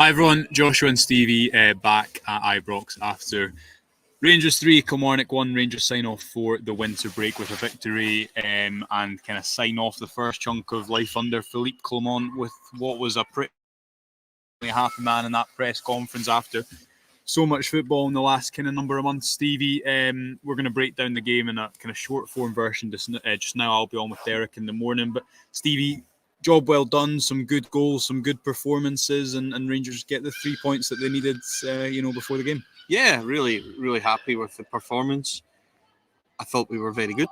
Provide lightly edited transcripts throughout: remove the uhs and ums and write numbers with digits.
Hi everyone, Joshua and Stevie back at Ibrox after Rangers 3, Kilmarnock 1. Rangers sign off for the winter break with a victory and kind of sign off the first chunk of life under Philippe Clement with what was a pretty happy man in that press conference after so much football in the last kind of number of months. Stevie, we're going to break down the game in a kind of short form version just now. I'll be on with Derek in the morning. But Stevie, job well done, some good goals, some good performances, and Rangers get the 3 points that they needed, before the game. Yeah, really, really happy with the performance. I thought we were very good.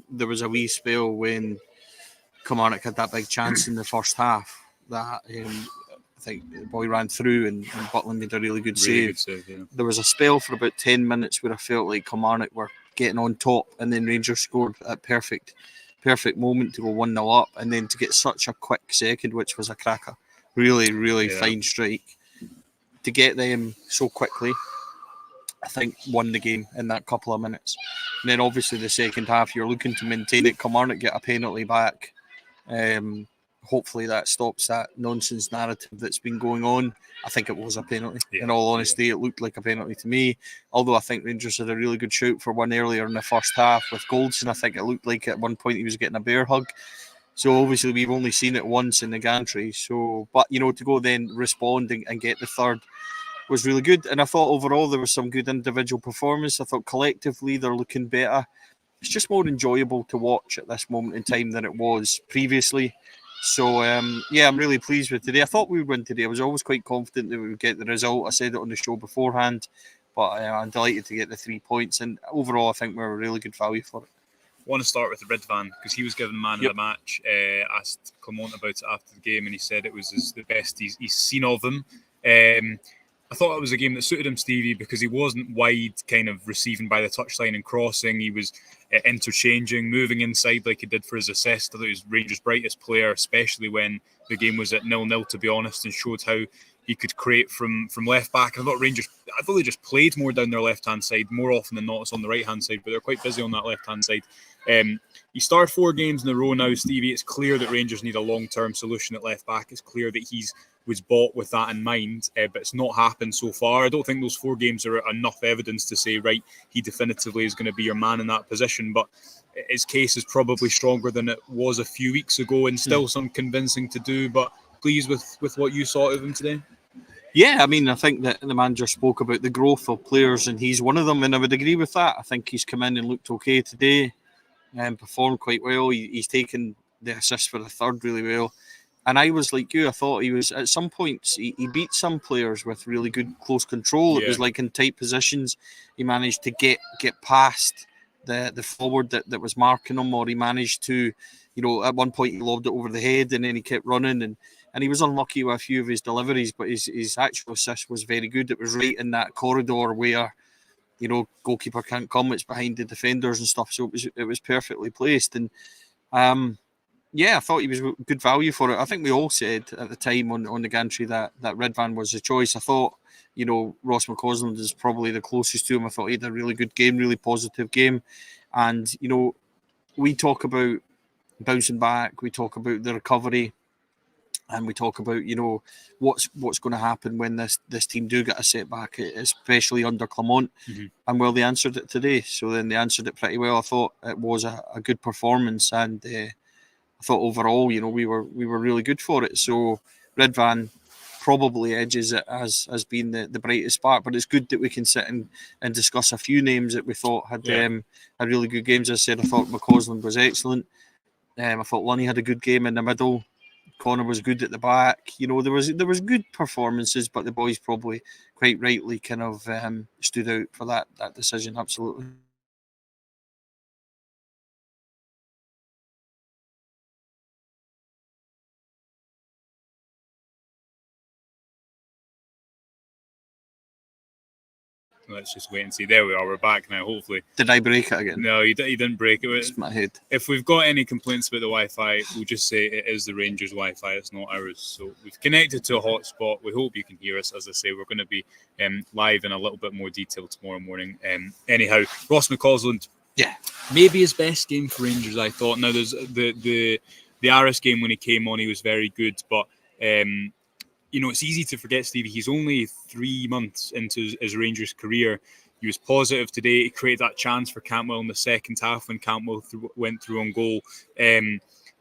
There was a wee spell when Kilmarnock had that big chance in the first half that I think the boy ran through and Butland made a really good save. Yeah. There was a spell for about 10 minutes where I felt like Kilmarnock were getting on top, and then Rangers scored at perfect moment to go 1-0 up, and then to get such a quick second, which was a cracker. Really, really fine strike. To get them so quickly, I think won the game in that couple of minutes. And then obviously the second half, you're looking to maintain it. Kilmarnock get a penalty back. Hopefully that stops that nonsense narrative that's been going on. I think it was a penalty. In all honesty, it looked like a penalty to me. Although I think Rangers had a really good shout for one earlier in the first half with Goldson. I think it looked like at one point he was getting a bear hug. So obviously we've only seen it once in the gantry. So, but to go then respond and get the third was really good. And I thought overall there was some good individual performance. I thought collectively they're looking better. It's just more enjoyable to watch at this moment in time than it was previously. So, I'm really pleased with today. I thought we would win today. I was always quite confident that we would get the result. I said it on the show beforehand, but I'm delighted to get the 3 points. And overall, I think we're a really good value for it. I want to start with Ridvan because he was given man of the match. Asked Clement about it after the game, and he said it was the best he's seen of him. I thought it was a game that suited him, Stevie, because he wasn't wide, kind of receiving by the touchline and crossing. He was interchanging, moving inside like he did for his assist. I thought he was Rangers' brightest player, especially when the game was at 0-0, to be honest, and showed how he could create from left back. I thought they just played more down their left-hand side. More often than not, it's on the right-hand side, but they're quite busy on that left-hand side. He started 4 games in a row now, Stevie. It's clear that Rangers need a long-term solution at left back. It's clear that he was bought with that in mind, but it's not happened so far. I don't think those 4 games are enough evidence to say, right, he definitively is going to be your man in that position. But his case is probably stronger than it was a few weeks ago, and still some convincing to do. But pleased with what you saw of him today. Yeah, I mean, I think that the manager spoke about the growth of players, and he's one of them, and I would agree with that. I think he's come in and looked okay today and performed quite well. He's taken the assist for the third really well. And I was like you, I thought he was, at some points, he beat some players with really good close control. It was like in tight positions, he managed to get past the forward that was marking him, or he managed to, at one point he lobbed it over the head and then he kept running, and he was unlucky with a few of his deliveries, but his actual assist was very good. It was right in that corridor where, goalkeeper can't come, it's behind the defenders and stuff, so it was perfectly placed. And I thought he was good value for it. I think we all said at the time on the gantry that Ridvan was the choice. I thought, Ross McCausland is probably the closest to him. I thought he had a really good game, really positive game. And, we talk about bouncing back, we talk about the recovery, and we talk about, what's going to happen when this team do get a setback, especially under Clement. And well, they answered it today. So then they answered it pretty well. I thought it was a good performance, and I thought overall, we were really good for it. So Ridvan probably edges it as being the brightest spark, but it's good that we can sit and discuss a few names that we thought had really good games. As I said, I thought McCausland was excellent. I thought Lunny had a good game in the middle. Connor was good at the back. There was good performances, but the boys probably quite rightly kind of stood out for that decision. Absolutely. Let's just wait and see. There we are. We're back now, hopefully. Did I break it again? No, you didn't break it. It's my head. If we've got any complaints about the Wi-Fi, we'll just say it is the Rangers Wi-Fi. It's not ours. So we've connected to a hotspot. We hope you can hear us. As I say, we're going to be live in a little bit more detail tomorrow morning. Anyhow, Ross McCausland. Yeah. Maybe his best game for Rangers, I thought. Now, there's the Aris game when he came on, he was very good. But it's easy to forget, Stevie. He's only 3 months into his Rangers career. He was positive today. He created that chance for Cantwell in the second half when Cantwell went through on goal.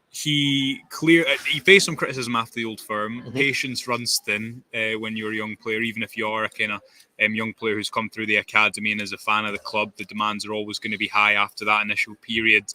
He faced some criticism after the Old Firm. Mhm. Patience runs thin when you're a young player, even if you are a kind of young player who's come through the academy and is a fan of the club. The demands are always going to be high after that initial period.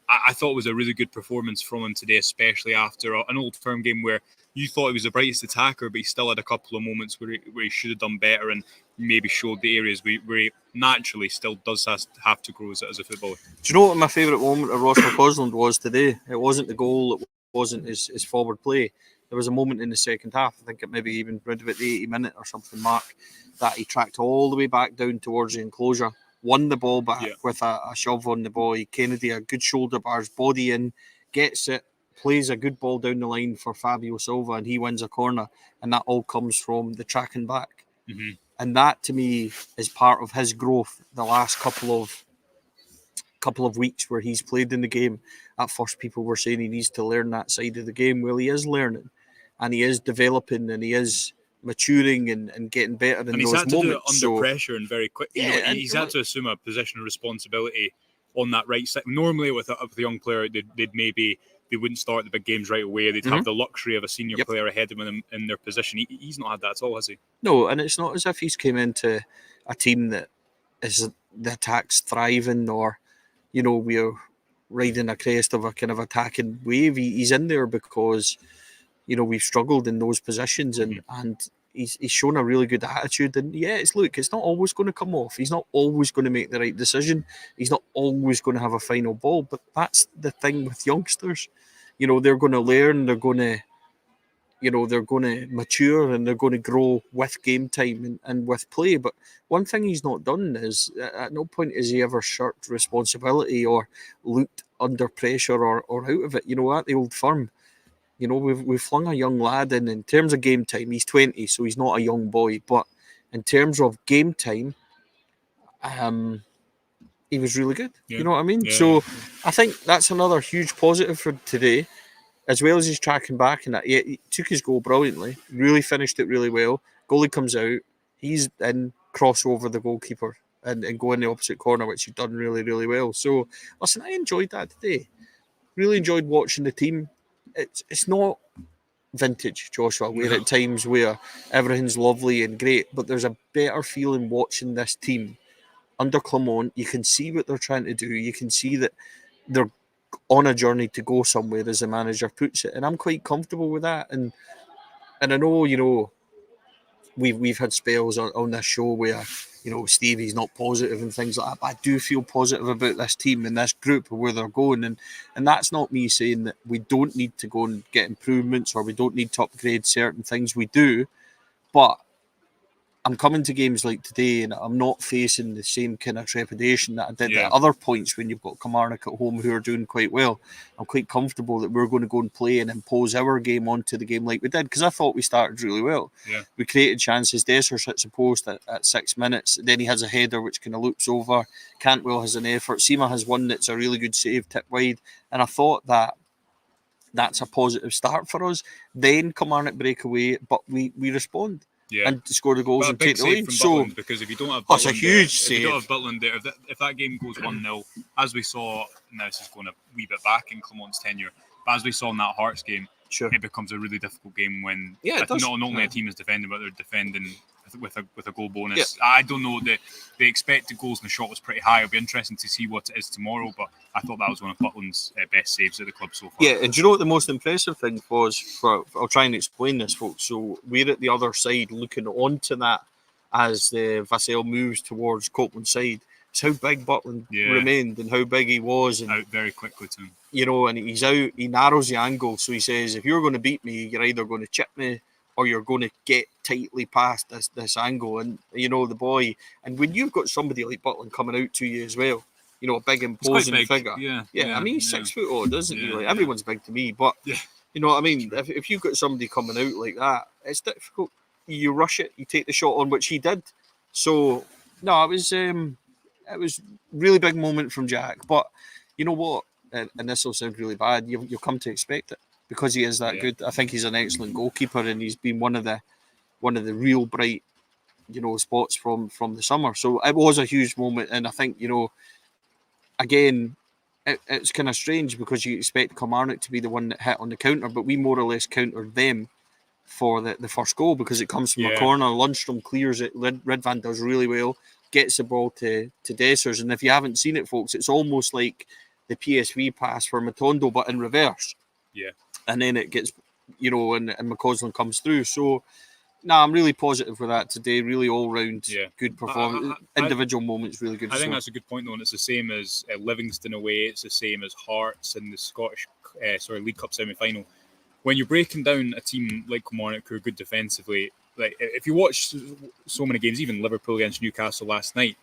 I thought it was a really good performance from him today, especially after an Old Firm game where you thought he was the brightest attacker, but he still had a couple of moments where he should have done better and maybe showed the areas where he naturally still does have to grow as a footballer. Do you know what my favourite moment of Ross McCausland was today? It wasn't the goal, it wasn't his forward play. There was a moment in the second half, I think it maybe even read about the 80 minute or something mark, that he tracked all the way back down towards the enclosure, won the ball back with a shove on the boy. Kennedy, a good shoulder bars, body in, gets it, plays a good ball down the line for Fabio Silva, and he wins a corner. And that all comes from the tracking back. Mm-hmm. And that, to me, is part of his growth the last couple of weeks where he's played in the game. At first, people were saying he needs to learn that side of the game. Well, he is learning, and he is developing, and he is maturing and getting better in those moments. And he's had to do it under pressure and very quick. He's had to assume a position of responsibility on that right side. Normally, with a young player, they wouldn't start the big games right away. They'd have the luxury of a senior player ahead of them in their position. He's not had that at all, has he? No, and it's not as if he's came into a team that is the attack's thriving, or we're riding a crest of a kind of attacking wave. He's in there because we've struggled in those positions, and he's shown a really good attitude. And it's not always going to come off. He's not always going to make the right decision. He's not always going to have a final ball. But that's the thing with youngsters. They're going to learn. They're going to they're going to mature, and they're going to grow with game time and with play. But one thing he's not done is, at no point has he ever shirked responsibility or looked under pressure or out of it. At the Old Firm, we've flung a young lad in terms of game time. He's 20, so he's not a young boy. But in terms of game time, he was really good. Yeah. You know what I mean? Yeah. So I think that's another huge positive for today. As well as he's tracking back, and that he took his goal brilliantly, really finished it really well. Goalie comes out, he's in, cross over the goalkeeper and go in the opposite corner, which he's done really, really well. So, listen, I enjoyed that today. Really enjoyed watching the team. It's not vintage, Joshua, where at times where everything's lovely and great, but there's a better feeling watching this team under Clermont. You can see what they're trying to do. You can see that they're on a journey to go somewhere, as the manager puts it, and I'm quite comfortable with that. And I know, we've had spells on this show where Stevie's not positive and things like that, but I do feel positive about this team and this group and where they're going. And that's not me saying that we don't need to go and get improvements, or we don't need to upgrade certain things. We do, but I'm coming to games like today, and I'm not facing the same kind of trepidation that I did at other points when you've got Kilmarnock at home who are doing quite well. I'm quite comfortable that we're going to go and play and impose our game onto the game like we did, because I thought we started really well. Yeah. We created chances. Dessers hits a post at 6 minutes. Then he has a header which kind of loops over. Cantwell has an effort. Seema has one that's a really good save, tip wide. And I thought that's a positive start for us. Then Kilmarnock break away, but we respond. Yeah. And score the goals and take the lead. So, because if you don't have that's Butland a huge there, save. if you don't have Butland there, if that game goes 1-0, as we saw, now this is going a wee bit back in Clermont's tenure, but as we saw in that Hearts game, it becomes a really difficult game when not only a team is defending, but they're defending with a goal bonus. I don't know, the expected goals in the shot was pretty high. It'll be interesting to see what it is tomorrow, but I thought that was one of Butland's best saves at the club so far. Yeah, and do you know what the most impressive thing was? I'll try and explain this, folks. So we're at the other side looking onto that as Vassell moves towards Copeland's side. It's how big Butland remained and how big he was. And, out very quickly too. And he's out, he narrows the angle. So he says, if you're going to beat me, you're either going to chip me or you're going to get tightly past this angle. And, the boy, and when you've got somebody like Butland coming out to you as well, a big imposing figure. I mean, he's 6 foot odd, isn't he? Like, everyone's big to me, but you know what I mean? If you've got somebody coming out like that, it's difficult. You rush it, you take the shot on, which he did. So, no, it was really big moment from Jack. But you know what? And this will sound really bad, you'll come to expect it. because he is that good. I think he's an excellent goalkeeper, and he's been one of the real bright, spots from the summer. So it was a huge moment, and I think, again, it's kind of strange because you expect Kilmarnock to be the one that hit on the counter, but we more or less countered them for the first goal because it comes from a corner. Lundstrom clears it. Ridvan does really well, gets the ball to Dessers, and if you haven't seen it, folks, it's almost like the PSV pass for Matondo, but in reverse. Yeah. And then it gets, and McCausland comes through. So, I'm really positive with that today. Really all-round good performance. Individual moments, really good. I think that's a good point, though, and it's the same as Livingston away. It's the same as Hearts in the Scottish League Cup semi-final. When you're breaking down a team like Kilmarnock who are good defensively, like if you watch so many games, even Liverpool against Newcastle last night,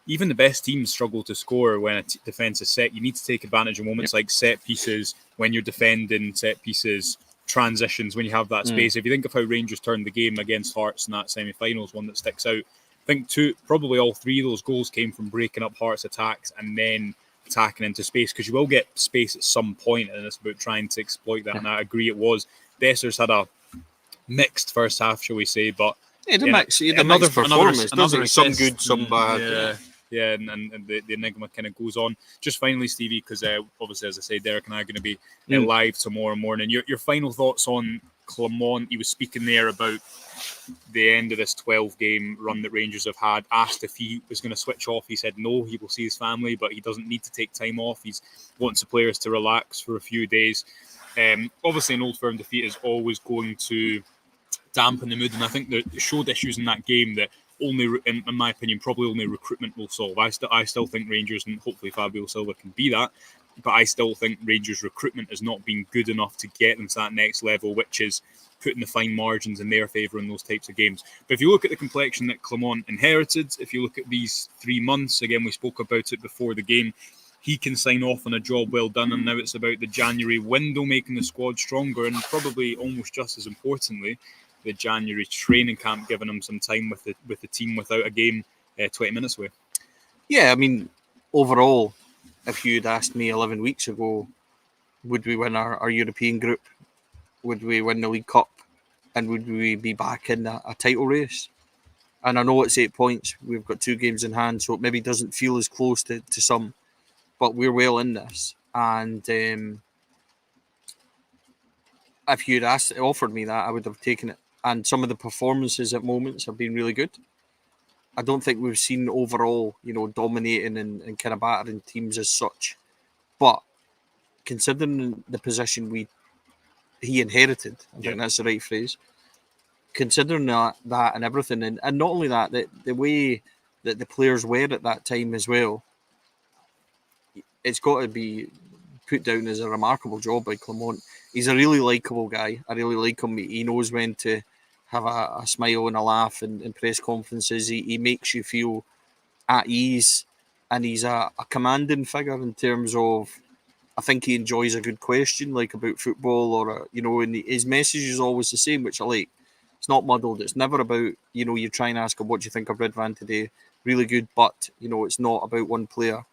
even the best teams struggle to score when a defence is set. You need to take advantage of moments like set pieces, when you're defending set pieces, transitions, when you have that space. If you think of how Rangers turned the game against Hearts in that semi-final, is one that sticks out. I think probably all three of those goals came from breaking up Hearts' attacks and then attacking into space, because you will get space at some point, and it's about trying to exploit that. And I agree, it was. Dessers had a mixed first half, shall we say, but another performance. Another some good, some bad. Yeah, and the enigma kind of goes on. Just finally, Stevie, because obviously, as I say, Derek and I are going to be live tomorrow morning. Your final thoughts on Clermont? He was speaking there about the end of this 12-game run that Rangers have had. Asked if he was going to switch off, he said no, he will see his family, but he doesn't need to take time off. He wants the players to relax for a few days. Obviously, an Old Firm defeat is always going to dampen the mood, and I think that it showed issues in that game that only, in my opinion, probably only recruitment will solve. I still think Rangers, and hopefully Fabio Silva can be that, but I still think Rangers' recruitment has not been good enough to get them to that next level, which is putting the fine margins in their favour in those types of games. But if you look at the complexion that Clermont inherited, if you look at these 3 months, again, we spoke about it before the game, he can sign off on a job well done, and now it's about the January window making the squad stronger, and probably almost just as importantly, the January training camp giving him some time with the team without a game 20 minutes away. Yeah, I mean, overall, if you'd asked me 11 weeks ago, would we win our European group? Would we win the League Cup? And would we be back in a title race? And I know it's 8 points. We've got 2 games in hand, so it maybe doesn't feel as close to some. But we're well in this. And if you'd offered me that, I would have taken it. And some of the performances at moments have been really good. I don't think we've seen overall, dominating and kind of battering teams as such. But considering the position he inherited, I think that's the right phrase, considering that and everything, and not only that, the way that the players were at that time as well, it's got to be put down as a remarkable job by Clermont. He's a really likeable guy. I really like him. He knows when to have a smile and a laugh in press conferences. He makes you feel at ease, and he's a commanding figure in terms of, I think he enjoys a good question, like about football, or and his message is always the same, which I like. It's not muddled. It's never about, you try and ask him, what do you think of Ridvan today? Really good, but, it's not about one player.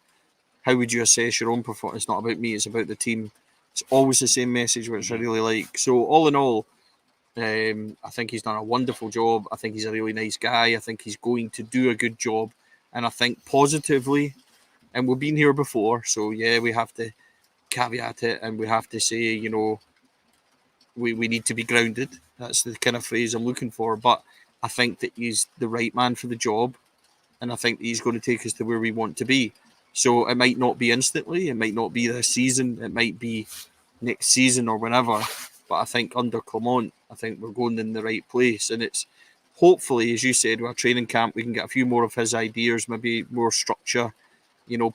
How would you assess your own performance? It's not about me, it's about the team. It's always the same message, which I really like. So all in all, I think he's done a wonderful job. I think he's a really nice guy. I think he's going to do a good job. And I think positively, and we've been here before, so yeah, we have to caveat it, and we have to say, we need to be grounded. That's the kind of phrase I'm looking for. But I think that he's the right man for the job, and I think he's going to take us to where we want to be. So it might not be instantly, it might not be this season, it might be next season or whenever, but I think under Clermont, I think we're going in the right place. And it's hopefully, as you said, with our training camp, we can get a few more of his ideas, maybe more structure.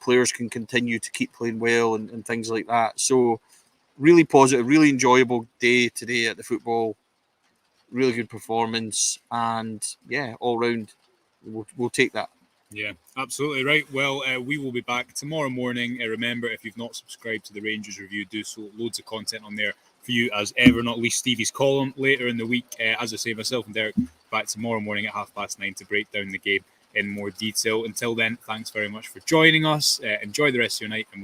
Players can continue to keep playing well and things like that. So really positive, really enjoyable day today at the football. Really good performance, and yeah, all round, we'll take that. Yeah, absolutely right. Well, we will be back tomorrow morning. Remember, if you've not subscribed to the Rangers Review, do so. Loads of content on there for you as ever, not least Stevie's column later in the week. As I say, myself and Derek back tomorrow morning at 9:30 to break down the game in more detail. Until then, thanks very much for joining us. Enjoy the rest of your night, and we'll